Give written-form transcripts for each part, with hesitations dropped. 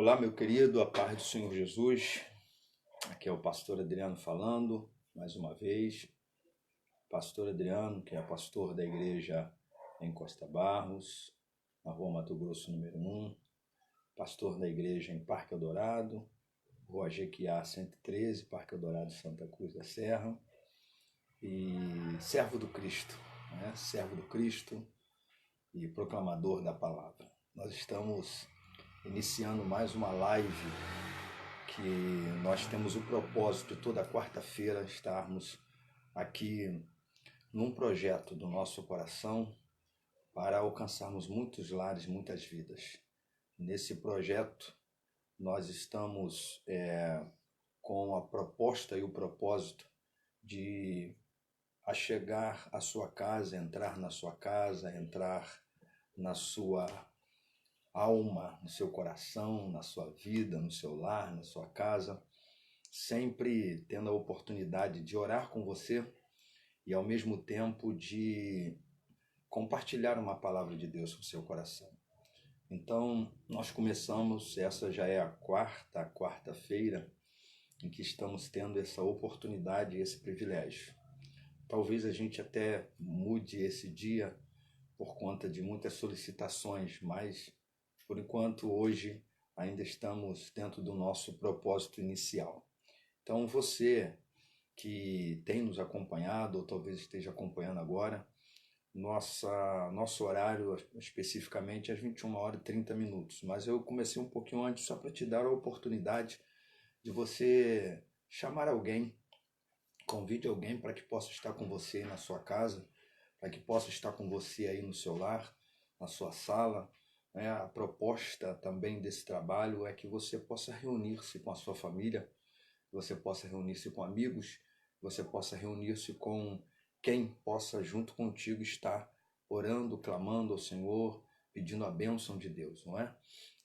Olá, meu querido, a paz do Senhor Jesus. Aqui é o pastor Adriano falando, mais uma vez. Pastor Adriano, que é pastor da igreja em Costa Barros, na Rua Mato Grosso, número 1. Pastor da igreja em Parque Eldorado, Rua Jequiá 113, Parque Eldorado, Santa Cruz da Serra. E servo do Cristo, né? Servo do Cristo e proclamador da palavra. Nós estamos iniciando mais uma live que nós temos o propósito de toda quarta-feira estarmos aqui num projeto do nosso coração para alcançarmos muitos lares, muitas vidas. Nesse projeto nós estamos com a proposta e o propósito de chegar à sua casa, entrar na sua casa, entrar na sua alma, no seu coração, na sua vida, no seu lar, na sua casa, sempre tendo a oportunidade de orar com você e ao mesmo tempo de compartilhar uma palavra de Deus com o seu coração. Então, nós começamos, essa já é a quarta-feira em que estamos tendo essa oportunidade e esse privilégio. Talvez a gente até mude esse dia por conta de muitas solicitações, mas por enquanto hoje ainda estamos dentro do nosso propósito inicial. Então você que tem nos acompanhado ou talvez esteja acompanhando agora, nosso horário especificamente é às 21h30, mas eu comecei um pouquinho antes só para te dar a oportunidade de você chamar alguém, convide alguém para que possa estar com você na sua casa, para que possa estar com você aí no seu lar, na sua sala. A proposta também desse trabalho é que você possa reunir-se com a sua família, você possa reunir-se com amigos, você possa reunir-se com quem possa junto contigo estar orando, clamando ao Senhor, pedindo a bênção de Deus, não é?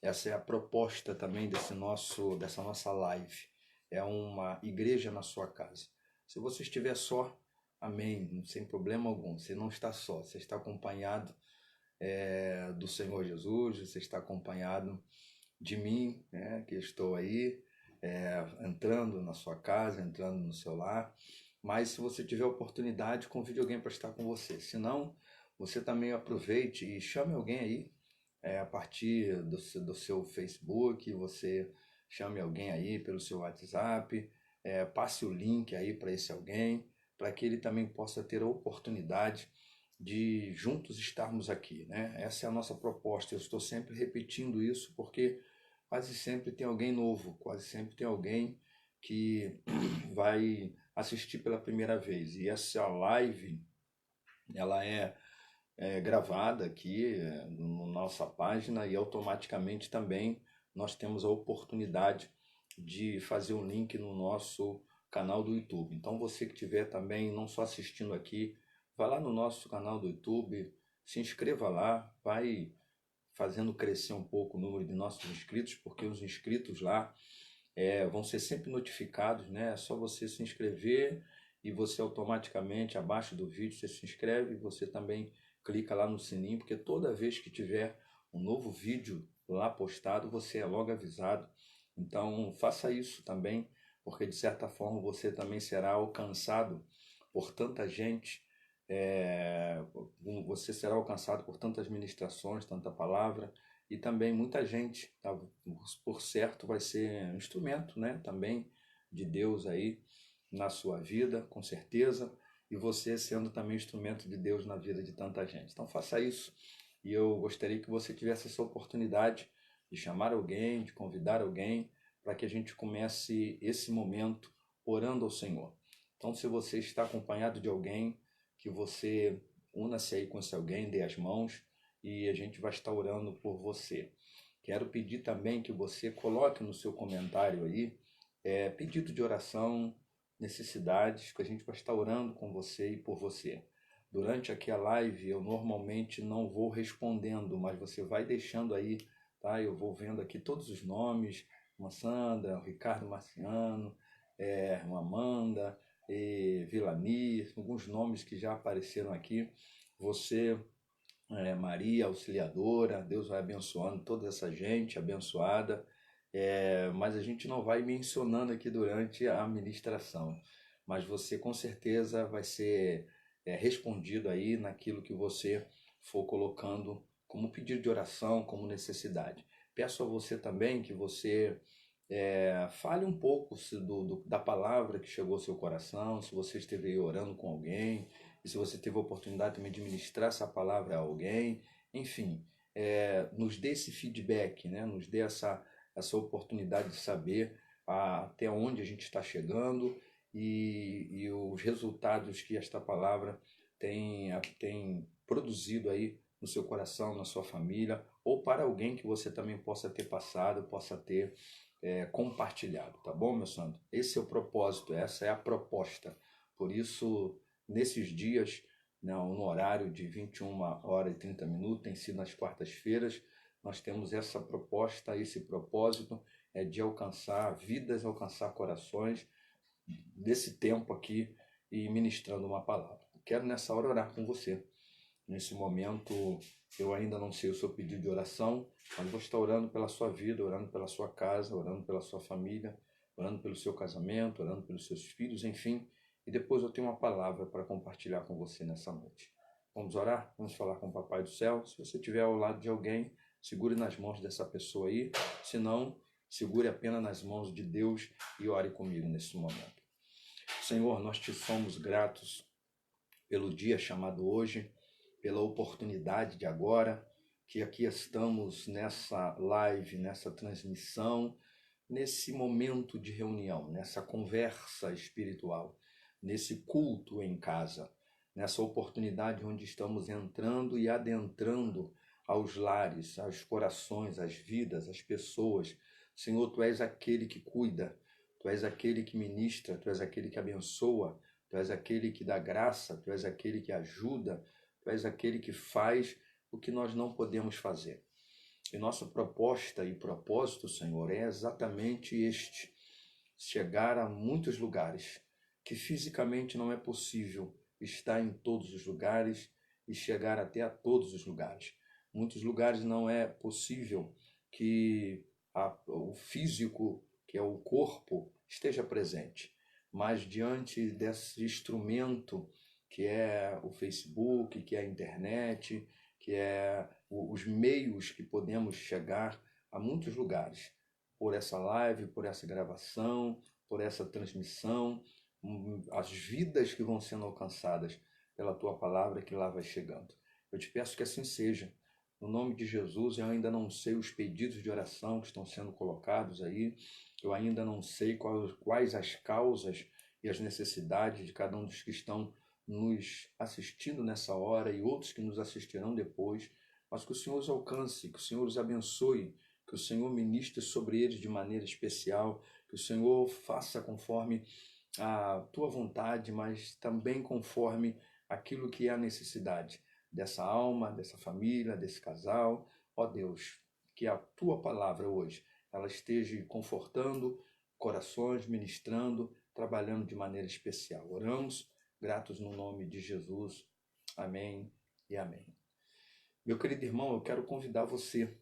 Essa é a proposta também dessa nossa live. É uma igreja na sua casa. Se você estiver só, amém, sem problema algum. Você não está só, você está acompanhado do Senhor Jesus, você está acompanhado de mim, né, que estou aí, entrando na sua casa, entrando no seu lar. Mas se você tiver oportunidade, convide alguém para estar com você. Se não, você também aproveite e chame alguém aí, a partir do seu Facebook, você chame alguém aí pelo seu WhatsApp, passe o link aí para esse alguém, para que ele também possa ter a oportunidade de juntos estarmos aqui, né? Essa é a nossa proposta. Eu estou sempre repetindo isso porque quase sempre tem alguém novo, quase sempre tem alguém que vai assistir pela primeira vez. E essa live, ela é gravada aqui na nossa página e automaticamente também nós temos a oportunidade de fazer um link no nosso canal do YouTube. Então você que estiver também não só assistindo aqui, vá lá no nosso canal do YouTube, se inscreva lá, vai fazendo crescer um pouco o número de nossos inscritos, porque os inscritos lá vão ser sempre notificados, né? É só você se inscrever e você automaticamente, abaixo do vídeo, você se inscreve e você também clica lá no sininho, porque toda vez que tiver um novo vídeo lá postado, você é logo avisado. Então faça isso também, porque de certa forma você também será alcançado por tanta gente, você será alcançado por tantas ministrações, tanta palavra, e também muita gente, tá? Por certo vai ser um instrumento, né, também de Deus aí na sua vida, com certeza, e você sendo também instrumento de Deus na vida de tanta gente. Então faça isso, e eu gostaria que você tivesse essa oportunidade de chamar alguém, de convidar alguém, para que a gente comece esse momento orando ao Senhor. Então, se você está acompanhado de alguém, que você una-se aí com esse alguém, dê as mãos e a gente vai estar orando por você. Quero pedir também que você coloque no seu comentário aí pedido de oração, necessidades, que a gente vai estar orando com você e por você. Durante aqui a live eu normalmente não vou respondendo, mas você vai deixando aí, tá? Eu vou vendo aqui todos os nomes, uma Sandra, o Ricardo Marciano, uma Amanda, Vilani, alguns nomes que já apareceram aqui. Você, Maria Auxiliadora, Deus vai abençoando toda essa gente abençoada. mas a gente não vai mencionando aqui durante a ministração. Mas você com certeza vai ser respondido aí naquilo que você for colocando como pedido de oração, como necessidade. Peço a você também que você fale um pouco da palavra que chegou ao seu coração, se você esteve aí orando com alguém, e se você teve a oportunidade também de ministrar essa palavra a alguém, enfim, nos dê esse feedback, né? Nos dê essa oportunidade de saber até onde a gente está chegando e os resultados que esta palavra tem produzido aí no seu coração, na sua família, ou para alguém que você também possa ter passado, possa ter compartilhado, tá bom, meu santo? Esse é o propósito, essa é a proposta. Por isso, nesses dias, no horário de 21h30, tem sido nas quartas-feiras, nós temos essa proposta, esse propósito de alcançar vidas, alcançar corações, desse tempo aqui e ministrando uma palavra. Quero nessa hora orar com você. Nesse momento, eu ainda não sei o seu pedido de oração, mas vou estar orando pela sua vida, orando pela sua casa, orando pela sua família, orando pelo seu casamento, orando pelos seus filhos, enfim. E depois eu tenho uma palavra para compartilhar com você nessa noite. Vamos orar? Vamos falar com o Papai do Céu. Se você estiver ao lado de alguém, segure nas mãos dessa pessoa aí. Se não, segure apenas nas mãos de Deus e ore comigo nesse momento. Senhor, nós te somos gratos pelo dia chamado hoje, pela oportunidade de agora, que aqui estamos nessa live, nessa transmissão, nesse momento de reunião, nessa conversa espiritual, nesse culto em casa, nessa oportunidade onde estamos entrando e adentrando aos lares, aos corações, às vidas, às pessoas. Senhor, Tu és aquele que cuida, Tu és aquele que ministra, Tu és aquele que abençoa, Tu és aquele que dá graça, Tu és aquele que ajuda, Tu és aquele que faz o que nós não podemos fazer. E nossa proposta e propósito, Senhor, é exatamente este: chegar a muitos lugares que fisicamente não é possível estar em todos os lugares e chegar até a todos os lugares. Muitos lugares não é possível que o físico, que é o corpo, esteja presente. Mas diante desse instrumento que é o Facebook, que é a internet, que é os meios que podemos chegar a muitos lugares, por essa live, por essa gravação, por essa transmissão, as vidas que vão sendo alcançadas pela Tua palavra que lá vai chegando. Eu te peço que assim seja. No nome de Jesus, eu ainda não sei os pedidos de oração que estão sendo colocados aí, eu ainda não sei quais as causas e as necessidades de cada um dos que estão nos assistindo nessa hora e outros que nos assistirão depois, mas que o Senhor os alcance, que o Senhor os abençoe, que o Senhor ministre sobre eles de maneira especial, que o Senhor faça conforme a Tua vontade, mas também conforme aquilo que é a necessidade dessa alma, dessa família, desse casal. Ó Deus, que a Tua palavra hoje, ela esteja confortando corações, ministrando, trabalhando de maneira especial. Oramos, gratos no nome de Jesus. Amém e amém. Meu querido irmão, eu quero convidar você,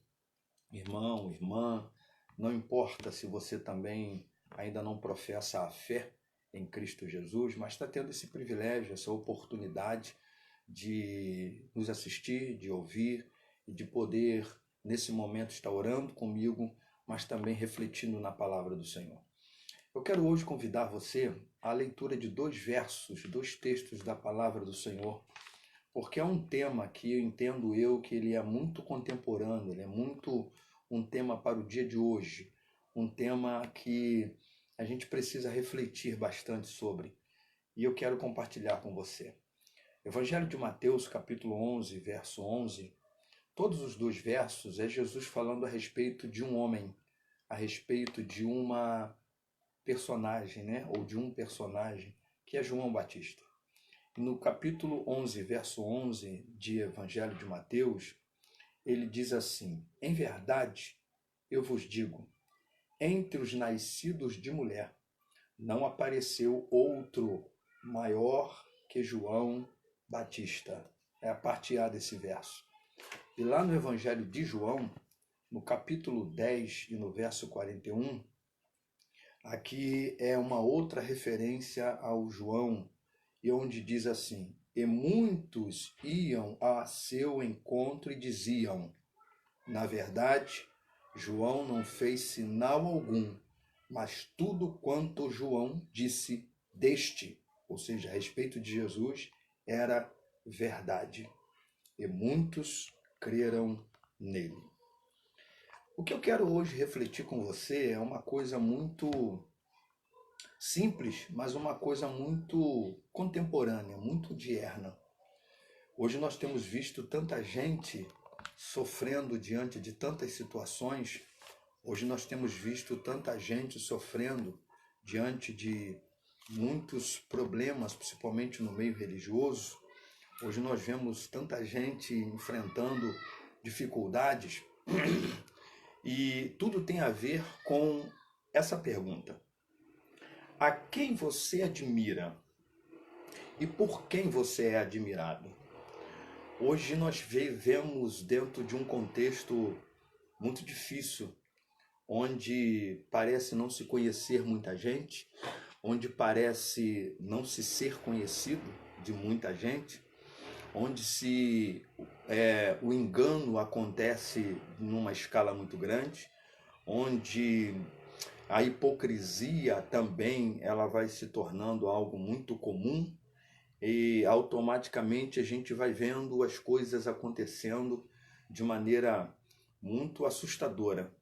irmão, irmã, não importa se você também ainda não professa a fé em Cristo Jesus, mas está tendo esse privilégio, essa oportunidade de nos assistir, de ouvir e de poder, nesse momento, estar orando comigo, mas também refletindo na palavra do Senhor. Eu quero hoje convidar você à leitura de 2 versos, 2 textos da palavra do Senhor, porque é um tema que eu entendo que ele é muito contemporâneo, ele é muito um tema para o dia de hoje, um tema que a gente precisa refletir bastante sobre, e eu quero compartilhar com você. Evangelho de Mateus, capítulo 11, verso 11, todos os 2 versos é Jesus falando a respeito de um homem, a respeito de uma personagem, né? Ou de um personagem, que é João Batista. No capítulo 11, verso 11 de Evangelho de Mateus, ele diz assim: em verdade, eu vos digo, entre os nascidos de mulher, não apareceu outro maior que João Batista. É a parte A desse verso. E lá no Evangelho de João, no capítulo 10 e no verso 41, aqui é uma outra referência ao João, e onde diz assim: e muitos iam a seu encontro e diziam: na verdade, João não fez sinal algum, mas tudo quanto João disse deste, ou seja, a respeito de Jesus, era verdade. E muitos creram nele. O que eu quero hoje refletir com você é uma coisa muito simples, mas uma coisa muito contemporânea, muito dierna. Hoje nós temos visto tanta gente sofrendo diante de tantas situações. Hoje nós temos visto tanta gente sofrendo diante de muitos problemas, principalmente no meio religioso. Hoje nós vemos tanta gente enfrentando dificuldades e tudo tem a ver com essa pergunta: a quem você admira e por quem você é admirado? Hoje nós vivemos dentro de um contexto muito difícil, onde parece não se conhecer muita gente, onde parece não se ser conhecido de muita gente, onde o engano acontece numa escala muito grande, onde a hipocrisia também ela vai se tornando algo muito comum, e automaticamente a gente vai vendo as coisas acontecendo de maneira muito assustadora,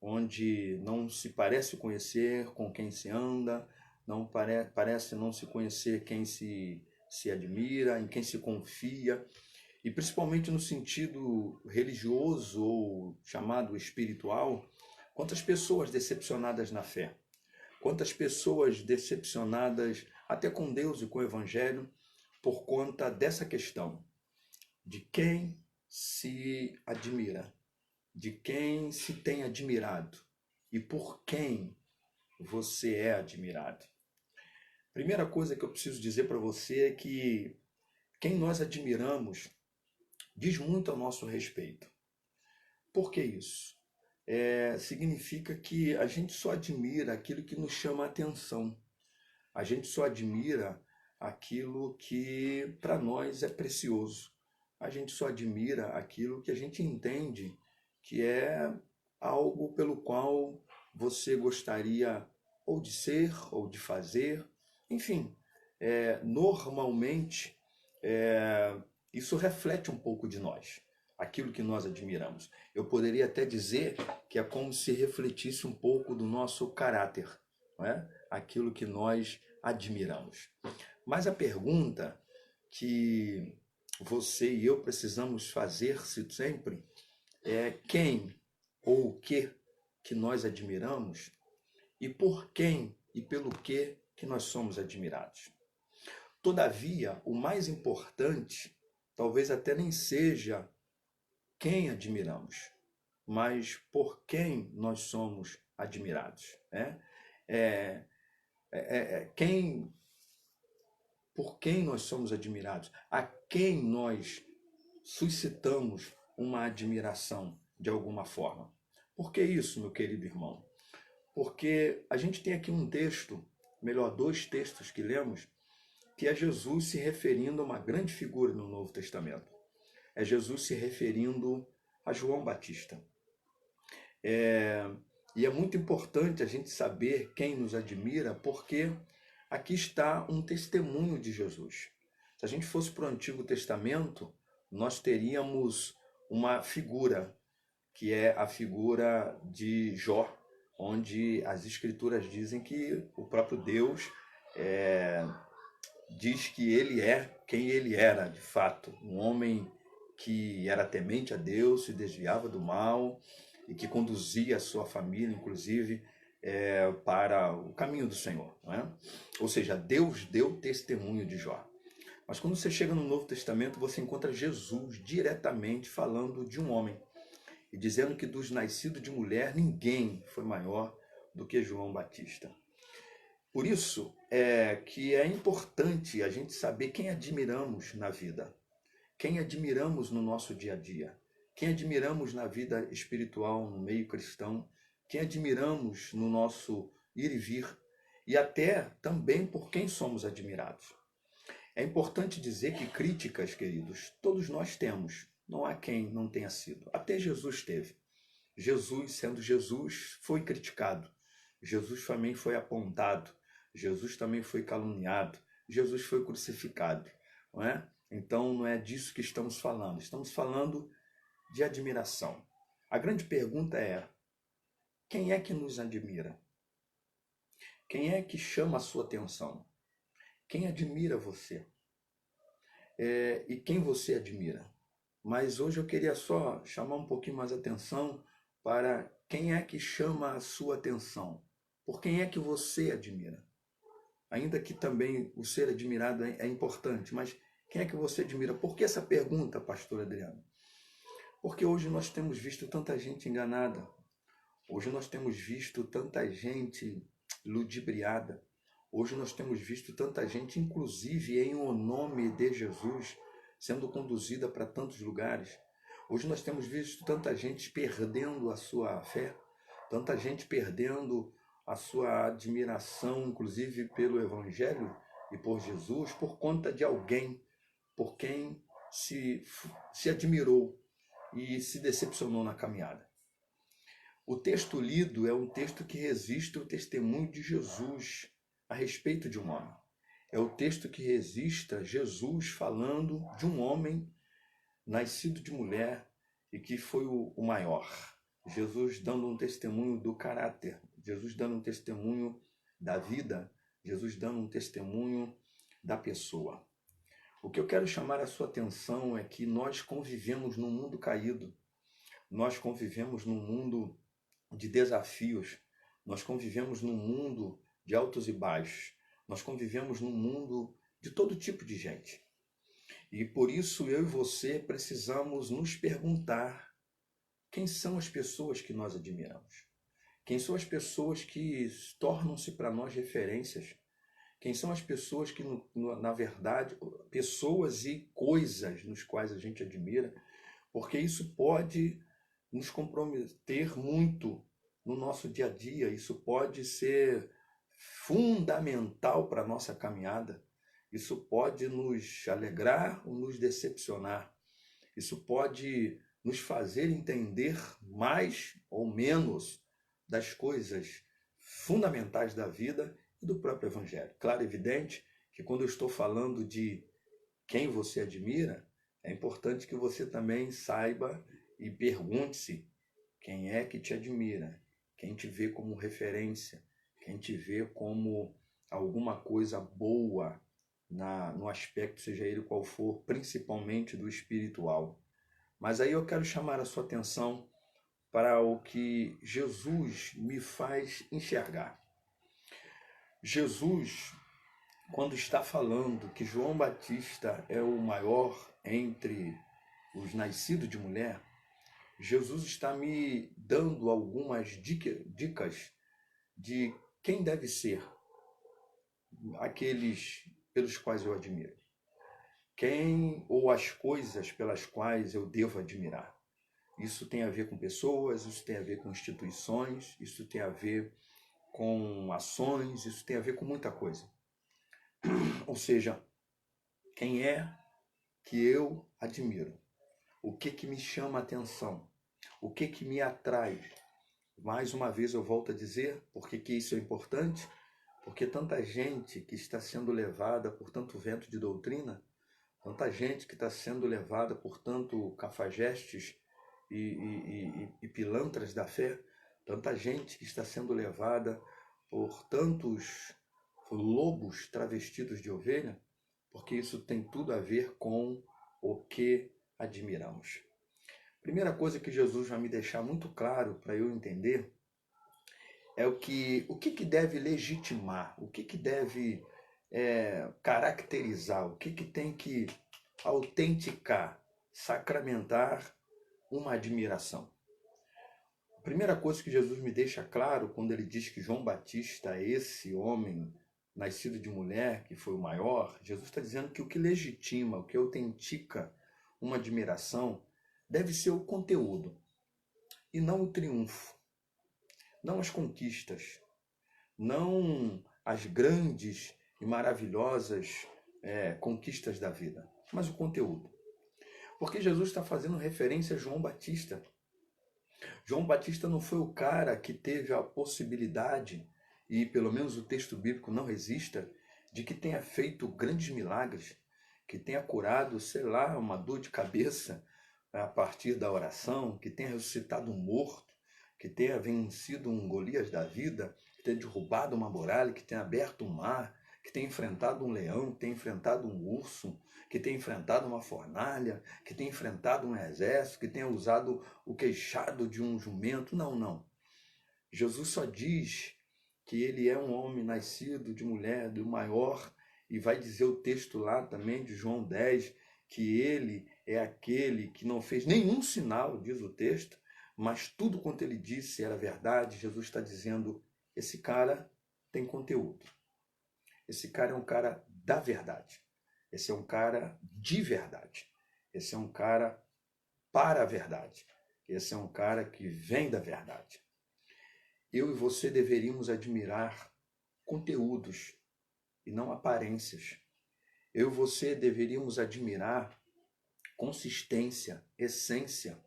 onde não se parece conhecer com quem se anda, não parece não se conhecer quem se admira, em quem se confia, e principalmente no sentido religioso ou chamado espiritual, quantas pessoas decepcionadas na fé, quantas pessoas decepcionadas até com Deus e com o Evangelho, por conta dessa questão de quem se admira, de quem se tem admirado e por quem você é admirado. Primeira coisa que eu preciso dizer para você é que quem nós admiramos diz muito a nosso respeito. Por que isso? Significa que a gente só admira aquilo que nos chama a atenção. A gente só admira aquilo que para nós é precioso. A gente só admira aquilo que a gente entende que é algo pelo qual você gostaria ou de ser, ou de fazer. Enfim, normalmente isso reflete um pouco de nós, aquilo que nós admiramos. Eu poderia até dizer que é como se refletisse um pouco do nosso caráter, não é? Aquilo que nós admiramos. Mas a pergunta que você e eu precisamos fazer-se sempre é quem ou o que nós admiramos e por quem e pelo que nós somos admirados. Todavia, o mais importante talvez até nem seja quem admiramos, mas por quem nós somos admirados, né? Por quem nós somos admirados, a quem nós suscitamos uma admiração de alguma forma. Por que isso, meu querido irmão? Porque a gente tem aqui um texto, melhor, dois textos que lemos, que é Jesus se referindo a uma grande figura no Novo Testamento. É Jesus se referindo a João Batista. E é muito importante a gente saber quem nos admira, porque aqui está um testemunho de Jesus. Se a gente fosse para o Antigo Testamento, nós teríamos uma figura, que é a figura de Jó, onde as Escrituras dizem que o próprio Deus diz que ele é quem ele era, de fato, um homem que era temente a Deus, se desviava do mal e que conduzia a sua família, inclusive, para o caminho do Senhor, não é? Ou seja, Deus deu testemunho de Jó. Mas quando você chega no Novo Testamento, você encontra Jesus diretamente falando de um homem e dizendo que dos nascidos de mulher ninguém foi maior do que João Batista. Por isso que é importante a gente saber quem admiramos na vida, quem admiramos no nosso dia a dia, quem admiramos na vida espiritual, no meio cristão, quem admiramos no nosso ir e vir, e até também por quem somos admirados. É importante dizer que críticas, queridos, todos nós temos. Não há quem não tenha sido. Até Jesus teve. Jesus, sendo Jesus, foi criticado. Jesus também foi apontado. Jesus também foi caluniado. Jesus foi crucificado. Não é? Então não é disso que estamos falando. Estamos falando de admiração. A grande pergunta é: quem é que nos admira? Quem é que chama a sua atenção? Quem admira você? E quem você admira? Mas hoje eu queria só chamar um pouquinho mais a atenção para quem é que chama a sua atenção. Por quem é que você admira? Ainda que também o ser admirado é importante, mas quem é que você admira? Por que essa pergunta, pastor Adriano? Porque hoje nós temos visto tanta gente enganada. Hoje nós temos visto tanta gente ludibriada. Hoje nós temos visto tanta gente, inclusive em o nome de Jesus, sendo conduzida para tantos lugares. Hoje nós temos visto tanta gente perdendo a sua fé, tanta gente perdendo a sua admiração, inclusive pelo Evangelho e por Jesus, por conta de alguém por quem se admirou e se decepcionou na caminhada. O texto lido é um texto que resiste ao testemunho de Jesus a respeito de um homem. É o texto que resiste a Jesus falando de um homem nascido de mulher e que foi o maior. Jesus dando um testemunho do caráter, Jesus dando um testemunho da vida, Jesus dando um testemunho da pessoa. O que eu quero chamar a sua atenção é que nós convivemos num mundo caído, nós convivemos num mundo de desafios, nós convivemos num mundo de altos e baixos, nós convivemos num mundo de todo tipo de gente. E por isso eu e você precisamos nos perguntar quem são as pessoas que nós admiramos, quem são as pessoas que tornam-se para nós referências, quem são as pessoas que, na verdade, pessoas e coisas nos quais a gente admira, porque isso pode nos comprometer muito no nosso dia a dia, isso pode ser fundamental para a nossa caminhada, isso pode nos alegrar ou nos decepcionar, isso pode nos fazer entender mais ou menos das coisas fundamentais da vida e do próprio Evangelho. Claro, evidente que quando eu estou falando de quem você admira, é importante que você também saiba e pergunte-se quem é que te admira, quem te vê como referência, quem te vê como alguma coisa boa no aspecto, seja ele qual for, principalmente do espiritual. Mas aí eu quero chamar a sua atenção para o que Jesus me faz enxergar. Jesus, quando está falando que João Batista é o maior entre os nascidos de mulher, Jesus está me dando algumas dicas de quem deve ser aqueles pelos quais eu admiro. Quem ou as coisas pelas quais eu devo admirar. Isso tem a ver com pessoas, isso tem a ver com instituições, isso tem a ver com ações, isso tem a ver com muita coisa. Ou seja, quem é que eu admiro? O que me chama a atenção? O que me atrai? Mais uma vez eu volto a dizer, por que isso é importante? Porque tanta gente que está sendo levada por tanto vento de doutrina, tanta gente que está sendo levada por tanto cafajestes e pilantras da fé, tanta gente que está sendo levada por tantos lobos travestidos de ovelha, porque isso tem tudo a ver com o que admiramos. Primeira coisa que Jesus vai me deixar muito claro para eu entender é o que deve legitimar, o que deve caracterizar, o que tem que autenticar, sacramentar uma admiração. A primeira coisa que Jesus me deixa claro quando ele diz que João Batista, esse homem nascido de mulher, que foi o maior, Jesus está dizendo que o que legitima, o que autentica uma admiração deve ser o conteúdo e não o triunfo, não as conquistas, não as grandes e maravilhosas conquistas da vida, mas o conteúdo. Porque Jesus está fazendo referência a João Batista. João Batista não foi o cara que teve a possibilidade, e pelo menos o texto bíblico não resista, de que tenha feito grandes milagres, que tenha curado, sei lá, uma dor de cabeça a partir da oração, que tenha ressuscitado um morto, que tenha vencido um Golias da vida, que tenha derrubado uma muralha, que tenha aberto um mar, que tenha enfrentado um leão, que tenha enfrentado um urso, que tenha enfrentado uma fornalha, que tenha enfrentado um exército, que tenha usado o queixado de um jumento. Não, não. Jesus só diz que ele é um homem nascido de mulher, do maior, e vai dizer o texto lá também de João 10, que ele é aquele que não fez nenhum sinal, diz o texto, mas tudo quanto ele disse era verdade. Jesus está dizendo, esse cara tem conteúdo. Esse cara é um cara da verdade. Esse é um cara de verdade. Esse é um cara para a verdade. Esse é um cara que vem da verdade. Eu e você deveríamos admirar conteúdos e não aparências. Eu e você deveríamos admirar consistência, essência,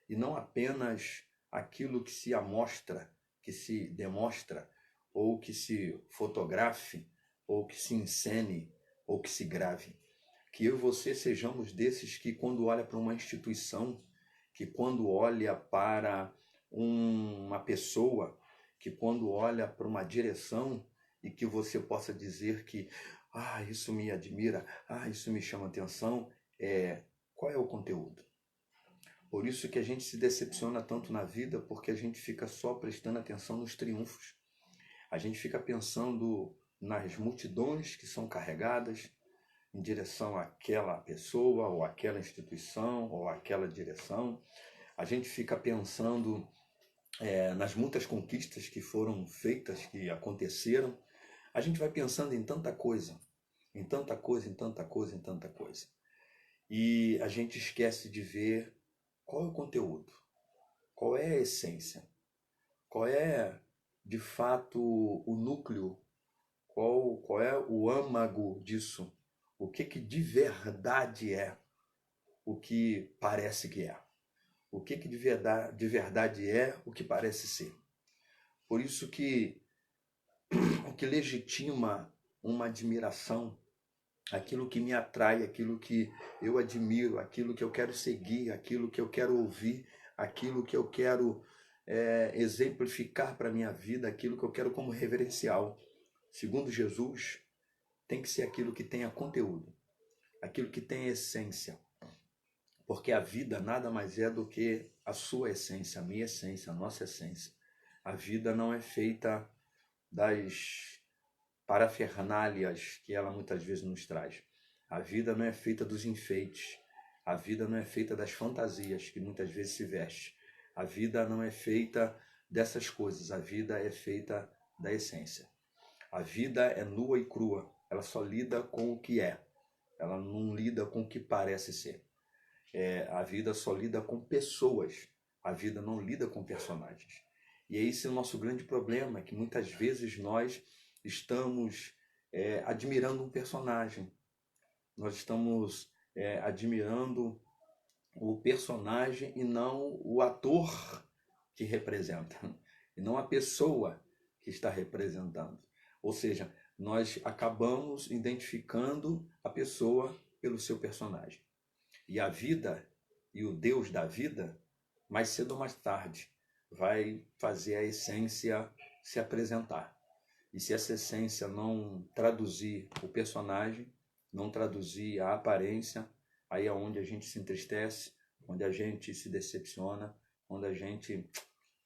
e não apenas aquilo que se amostra, que se demonstra, ou que se fotografe, ou que se encene, ou que se grave. Que eu e você sejamos desses que, quando olha para uma instituição, que quando olha para uma pessoa, que quando olha para uma direção, e que você possa dizer que isso me admira, isso me chama atenção, qual é o conteúdo? Por isso que a gente se decepciona tanto na vida, porque a gente fica só prestando atenção nos triunfos. A gente fica pensando nas multidões que são carregadas em direção àquela pessoa, ou àquela instituição, ou àquela direção. A gente fica pensando nas muitas conquistas que foram feitas, que aconteceram. A gente vai pensando em tanta coisa, em tanta coisa, em tanta coisa, em tanta coisa. E a gente esquece de ver qual é o conteúdo, qual é a essência, qual é, de fato, o núcleo, qual é o âmago disso, o que de verdade é o que parece que é, o que de verdade é o que parece ser. Por isso que o que legitima uma admiração, aquilo que me atrai, aquilo que eu admiro, aquilo que eu quero seguir, aquilo que eu quero ouvir, aquilo que eu quero exemplificar para a minha vida, aquilo que eu quero como reverencial. Segundo Jesus, tem que ser aquilo que tenha conteúdo, aquilo que tenha essência. Porque a vida nada mais é do que a sua essência, a minha essência, a nossa essência. A vida não é feita das parafernálias que ela muitas vezes nos traz. A vida não é feita dos enfeites. A vida não é feita das fantasias que muitas vezes se veste. A vida não é feita dessas coisas. A vida é feita da essência. A vida é nua e crua. Ela só lida com o que é. Ela não lida com o que parece ser. A vida só lida com pessoas. A vida não lida com personagens. E esse é o nosso grande problema, que muitas vezes nós estamos admirando um personagem. Nós estamos admirando o personagem e não o ator que representa, e não a pessoa que está representando. Ou seja, nós acabamos identificando a pessoa pelo seu personagem. E a vida e o Deus da vida, mais cedo ou mais tarde, vai fazer a essência se apresentar. E se essa essência não traduzir o personagem, não traduzir a aparência, aí é onde a gente se entristece, onde a gente se decepciona, onde a gente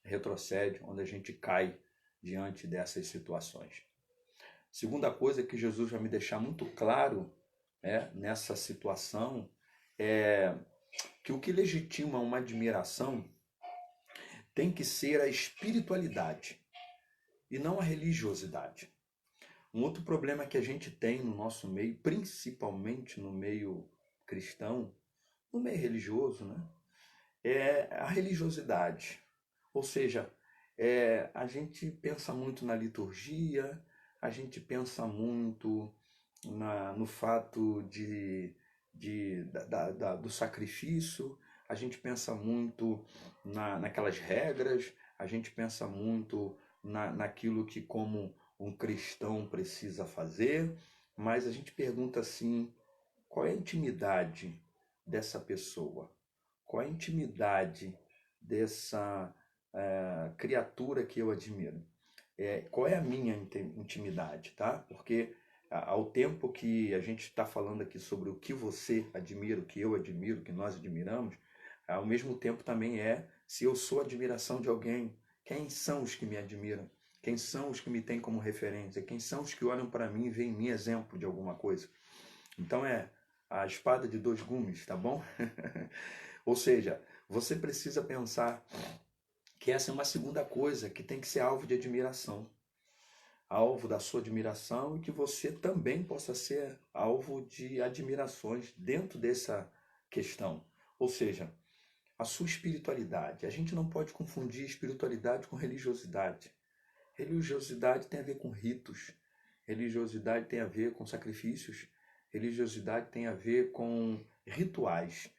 retrocede, onde a gente cai diante dessas situações. Segunda coisa que Jesus vai me deixar muito claro nessa situação é que o que legitima uma admiração tem que ser a espiritualidade e não a religiosidade. Um outro problema que a gente tem no nosso meio, principalmente no meio cristão, no meio religioso, né? é a religiosidade. Ou seja, a gente pensa muito na liturgia, a gente pensa muito no fato do sacrifício, a gente pensa muito naquelas regras, a gente pensa muito naquilo que como um cristão precisa fazer, mas a gente pergunta assim, qual é a intimidade dessa pessoa? Qual é a intimidade dessa criatura que eu admiro? Qual é a minha intimidade, tá? Porque ao tempo que a gente está falando aqui sobre o que você admira, o que eu admiro, o que nós admiramos, ao mesmo tempo também se eu sou admiração de alguém, quem são os que me admiram? Quem são os que me têm como referência? Quem são os que olham para mim e veem em mim exemplo de alguma coisa? Então a espada de dois gumes, tá bom? Ou seja, você precisa pensar que essa é uma segunda coisa que tem que ser alvo de admiração. Alvo da sua admiração e que você também possa ser alvo de admirações dentro dessa questão. Ou seja, a sua espiritualidade. A gente não pode confundir espiritualidade com religiosidade. Religiosidade tem a ver com ritos. Religiosidade tem a ver com sacrifícios. Religiosidade tem a ver com rituais.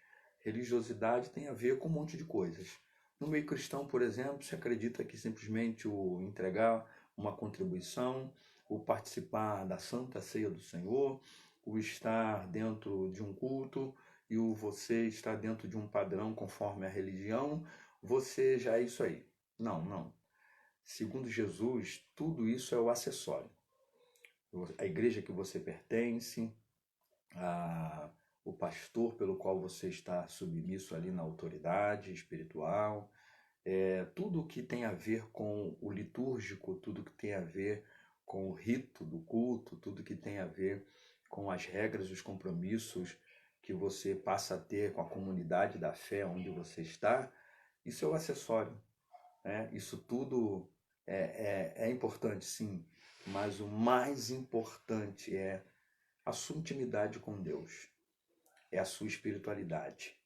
Religiosidade tem a ver com um monte de coisas. No meio cristão, por exemplo, se acredita que simplesmente o entregar uma contribuição, o participar da Santa Ceia do Senhor, o estar dentro de um culto e o você estar dentro de um padrão conforme a religião, você já é isso aí. Não, não. Segundo Jesus, tudo isso é o acessório. A igreja que você pertence, o pastor pelo qual você está submisso ali na autoridade espiritual, tudo que tem a ver com o litúrgico, tudo que tem a ver com o rito do culto, tudo que tem a ver com as regras e os compromissos que você passa a ter com a comunidade da fé onde você está, isso é o acessório. Isso tudo é importante, sim, mas o mais importante é a sua intimidade com Deus, é a sua espiritualidade.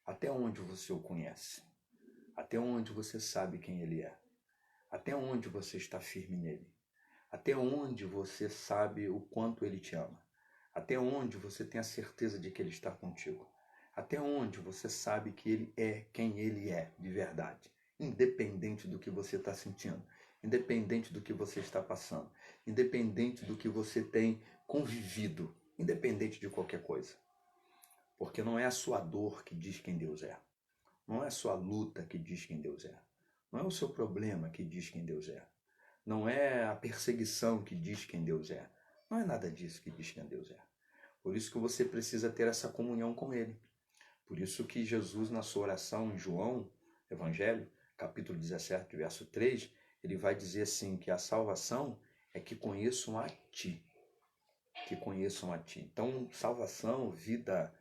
Até onde você o conhece? Até onde você sabe quem Ele é? Até onde você está firme nele? Até onde você sabe o quanto Ele te ama? Até onde você tem a certeza de que Ele está contigo? Até onde você sabe que Ele é quem Ele é de verdade? Independente do que você está sentindo, independente do que você está passando, independente do que você tem convivido, independente de qualquer coisa. Porque não é a sua dor que diz quem Deus é. Não é a sua luta que diz quem Deus é. Não é o seu problema que diz quem Deus é. Não é a perseguição que diz quem Deus é. Não é nada disso que diz quem Deus é. Por isso que você precisa ter essa comunhão com Ele. Por isso que Jesus, na sua oração em João, Evangelho, capítulo 17, verso 3, ele vai dizer assim, que a salvação é que conheçam a Ti. Que conheçam a Ti. Então, salvação, vida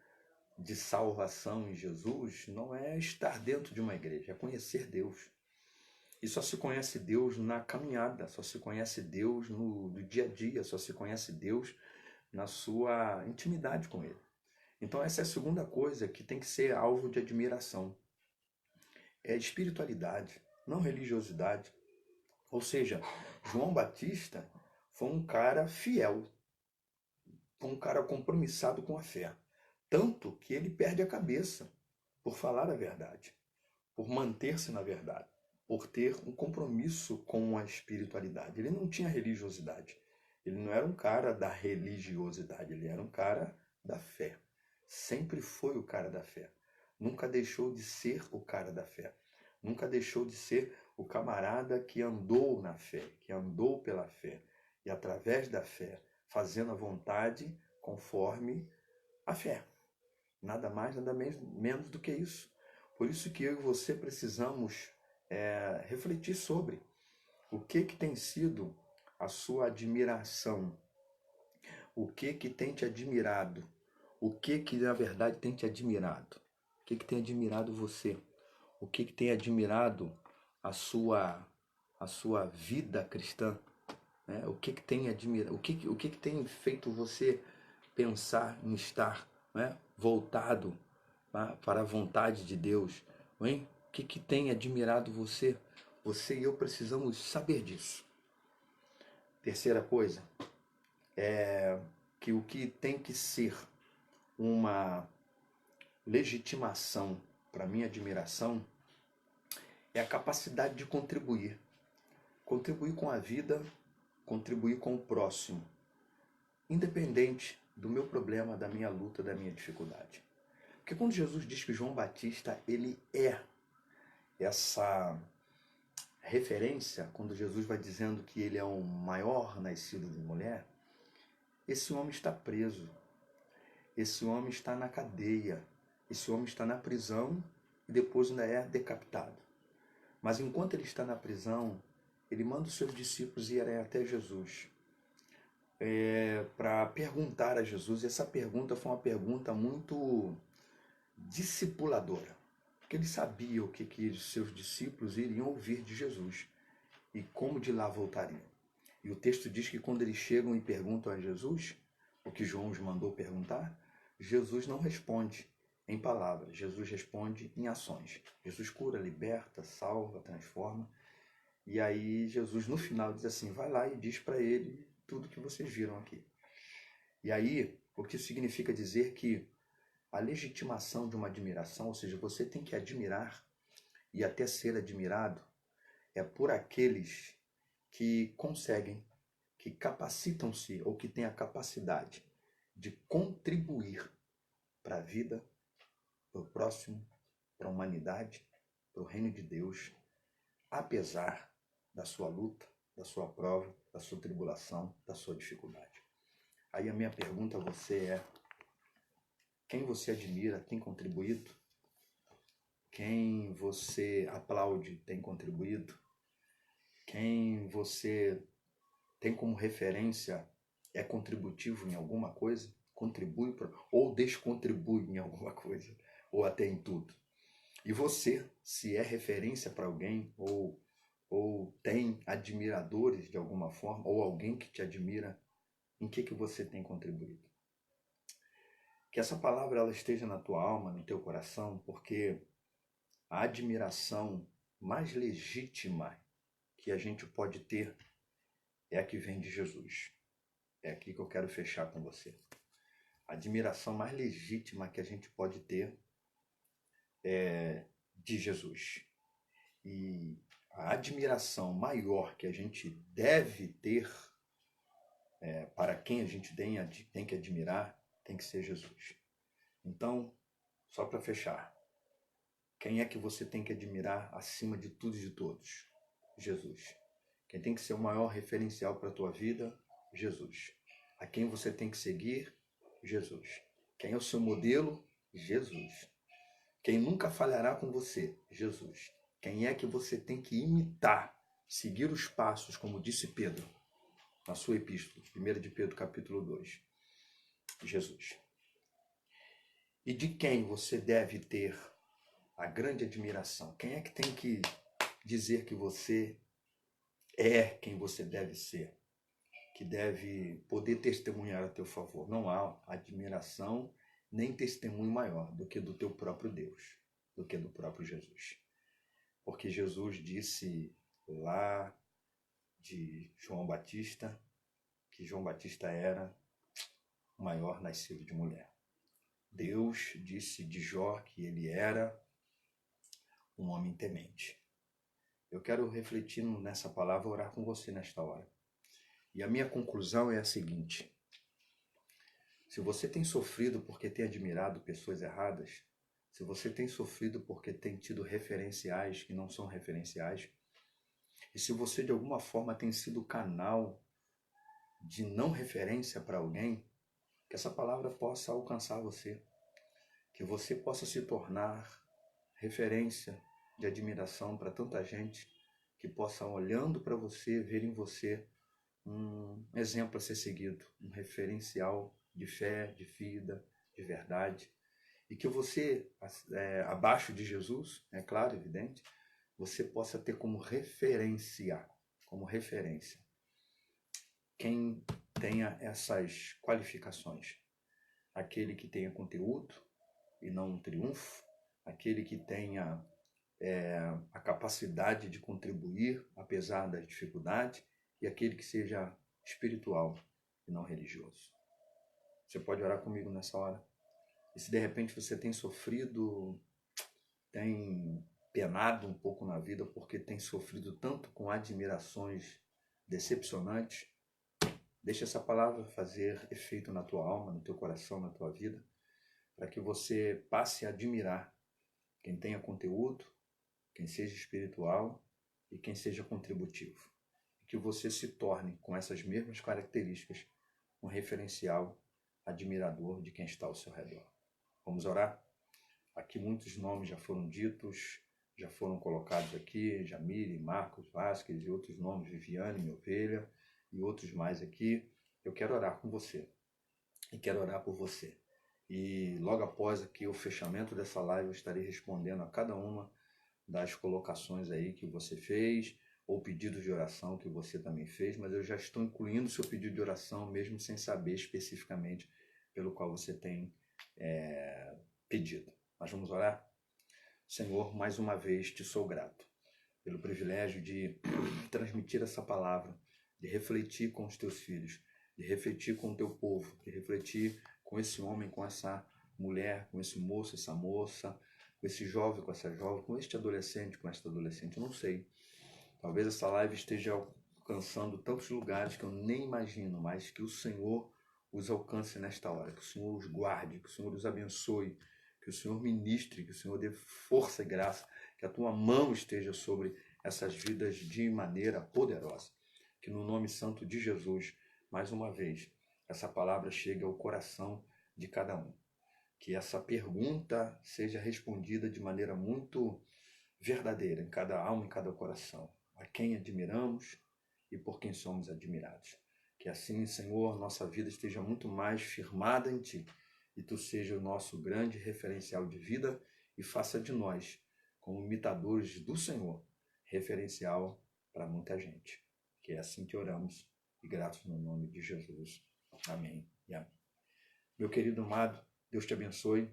de salvação em Jesus, não é estar dentro de uma igreja, é conhecer Deus. E só se conhece Deus na caminhada, só se conhece Deus no dia a dia, só se conhece Deus na sua intimidade com Ele. Então essa é a segunda coisa que tem que ser alvo de admiração. É espiritualidade, não religiosidade. Ou seja, João Batista foi um cara fiel, foi um cara compromissado com a fé. Tanto que ele perde a cabeça por falar a verdade, por manter-se na verdade, por ter um compromisso com a espiritualidade. Ele não tinha religiosidade. Ele não era um cara da religiosidade, ele era um cara da fé. Sempre foi o cara da fé. Nunca deixou de ser o cara da fé. Nunca deixou de ser o camarada que andou na fé, que andou pela fé. E através da fé, fazendo a vontade conforme a fé. Nada mais, nada menos do que isso. Por isso que eu e você precisamos refletir sobre o que tem sido a sua admiração, o que tem te admirado, o que na verdade tem te admirado, o que tem admirado você, o que tem admirado a sua vida cristã, né? O que tem admirado, o que tem feito você pensar em estar, né, voltado, tá, para a vontade de Deus, Hein? O que tem admirado você? Você e eu precisamos saber disso. Terceira coisa, que o que tem que ser uma legitimação para minha admiração é a capacidade de contribuir. Contribuir com a vida, contribuir com o próximo, independente do meu problema, da minha luta, da minha dificuldade. Porque quando Jesus diz que João Batista, ele é essa referência, quando Jesus vai dizendo que ele é o maior nascido de mulher, esse homem está preso, esse homem está na cadeia, esse homem está na prisão e depois ainda é decapitado. Mas enquanto ele está na prisão, ele manda os seus discípulos irem até Jesus para perguntar a Jesus. E essa pergunta foi uma pergunta muito discipuladora, porque ele sabia o que os seus discípulos iriam ouvir de Jesus e como de lá voltariam. E o texto diz que quando eles chegam e perguntam a Jesus o que João os mandou perguntar, Jesus não responde em palavras, Jesus responde em ações. Jesus cura, liberta, salva, transforma. E aí Jesus no final diz assim, vai lá e diz para ele tudo que vocês viram aqui. E aí, o que significa dizer que a legitimação de uma admiração, ou seja, você tem que admirar e até ser admirado, é por aqueles que conseguem, que capacitam-se ou que têm a capacidade de contribuir para a vida, para o próximo, para a humanidade, para o reino de Deus, apesar da sua luta, da sua prova, da sua tribulação, da sua dificuldade. Aí a minha pergunta a você é, quem você admira tem contribuído? Quem você aplaude tem contribuído? Quem você tem como referência é contributivo em alguma coisa? Contribui ou descontribui em alguma coisa? Ou até em tudo? E você, se é referência para alguém ou tem admiradores de alguma forma, ou alguém que te admira, em que você tem contribuído? Que essa palavra ela esteja na tua alma, no teu coração, porque a admiração mais legítima que a gente pode ter é a que vem de Jesus. É aqui que eu quero fechar com você. A admiração mais legítima que a gente pode ter é de Jesus. E a admiração maior que a gente deve ter para quem a gente tem que admirar, tem que ser Jesus. Então, só para fechar, quem é que você tem que admirar acima de tudo e de todos? Jesus. Quem tem que ser o maior referencial para a tua vida? Jesus. A quem você tem que seguir? Jesus. Quem é o seu modelo? Jesus. Quem nunca falhará com você? Jesus. Quem é que você tem que imitar, seguir os passos, como disse Pedro, na sua epístola, 1 de Pedro, capítulo 2? Jesus. E de quem você deve ter a grande admiração? Quem é que tem que dizer que você é quem você deve ser? Que deve poder testemunhar a teu favor? Não há admiração nem testemunho maior do que do teu próprio Deus, do que do próprio Jesus. Porque Jesus disse lá de João Batista, que João Batista era o maior nascido de mulher. Deus disse de Jó que ele era um homem temente. Eu quero refletir nessa palavra, orar com você nesta hora. E a minha conclusão é a seguinte: se você tem sofrido porque tem admirado pessoas erradas, se você tem sofrido porque tem tido referenciais que não são referenciais, e se você de alguma forma tem sido canal de não referência para alguém, que essa palavra possa alcançar você, que você possa se tornar referência de admiração para tanta gente, que possa, olhando para você, ver em você um exemplo a ser seguido, um referencial de fé, de vida, de verdade, e que você, abaixo de Jesus, é claro, evidente, você possa ter como referência quem tenha essas qualificações. Aquele que tenha conteúdo e não um triunfo, aquele que tenha a capacidade de contribuir, apesar das dificuldades, e aquele que seja espiritual e não religioso. Você pode orar comigo nessa hora? E se de repente você tem sofrido, tem penado um pouco na vida porque tem sofrido tanto com admirações decepcionantes, deixa essa palavra fazer efeito na tua alma, no teu coração, na tua vida, para que você passe a admirar quem tenha conteúdo, quem seja espiritual e quem seja contributivo. Que você se torne, com essas mesmas características, um referencial admirador de quem está ao seu redor. Vamos orar? Aqui muitos nomes já foram ditos, já foram colocados aqui, Jamile, Marcos, Vasquez e outros nomes, Viviane, minha ovelha, e outros mais aqui. Eu quero orar com você e quero orar por você. E logo após aqui o fechamento dessa live, eu estarei respondendo a cada uma das colocações aí que você fez, ou pedidos de oração que você também fez, mas eu já estou incluindo o seu pedido de oração, mesmo sem saber especificamente pelo qual você tem pedido. Mas vamos orar? Senhor, mais uma vez te sou grato pelo privilégio de transmitir essa palavra, de refletir com os teus filhos, de refletir com o teu povo, de refletir com esse homem, com essa mulher, com esse moço, essa moça, com esse jovem, com essa jovem, com este adolescente, com esta adolescente, eu não sei. Talvez essa live esteja alcançando tantos lugares que eu nem imagino, mas que o Senhor os alcance nesta hora, que o Senhor os guarde, que o Senhor os abençoe, que o Senhor ministre, que o Senhor dê força e graça, que a tua mão esteja sobre essas vidas de maneira poderosa. Que no nome santo de Jesus, mais uma vez, essa palavra chegue ao coração de cada um. Que essa pergunta seja respondida de maneira muito verdadeira em cada alma, em cada coração. A quem admiramos e por quem somos admirados. Que assim, Senhor, nossa vida esteja muito mais firmada em Ti e Tu seja o nosso grande referencial de vida e faça de nós, como imitadores do Senhor, referencial para muita gente. Que é assim que oramos e gratos no nome de Jesus. Amém e amém. Meu querido amado, Deus te abençoe.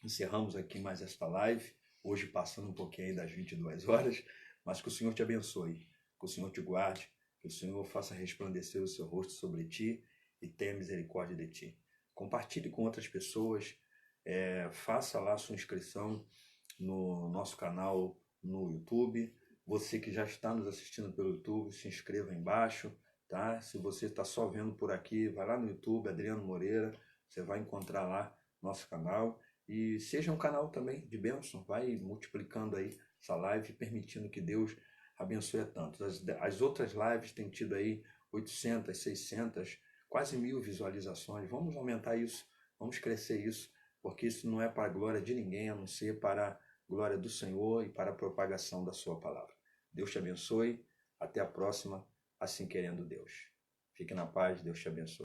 Encerramos aqui mais esta live, hoje passando um pouquinho aí das 22 horas, mas que o Senhor te abençoe, que o Senhor te guarde, que o Senhor faça resplandecer o seu rosto sobre ti e tenha misericórdia de ti. Compartilhe com outras pessoas, faça lá a sua inscrição no nosso canal no YouTube. Você que já está nos assistindo pelo YouTube, se inscreva aí embaixo, tá? Se você está só vendo por aqui, vai lá no YouTube, Adriano Moreira, você vai encontrar lá nosso canal. E seja um canal também de bênção, vai multiplicando aí essa live, permitindo que Deus abençoe a tantos. As outras lives têm tido aí 800, 600, quase 1000 visualizações. Vamos aumentar isso, vamos crescer isso, porque isso não é para a glória de ninguém, a não ser para a glória do Senhor e para a propagação da sua palavra. Deus te abençoe, até a próxima, assim querendo Deus. Fique na paz, Deus te abençoe.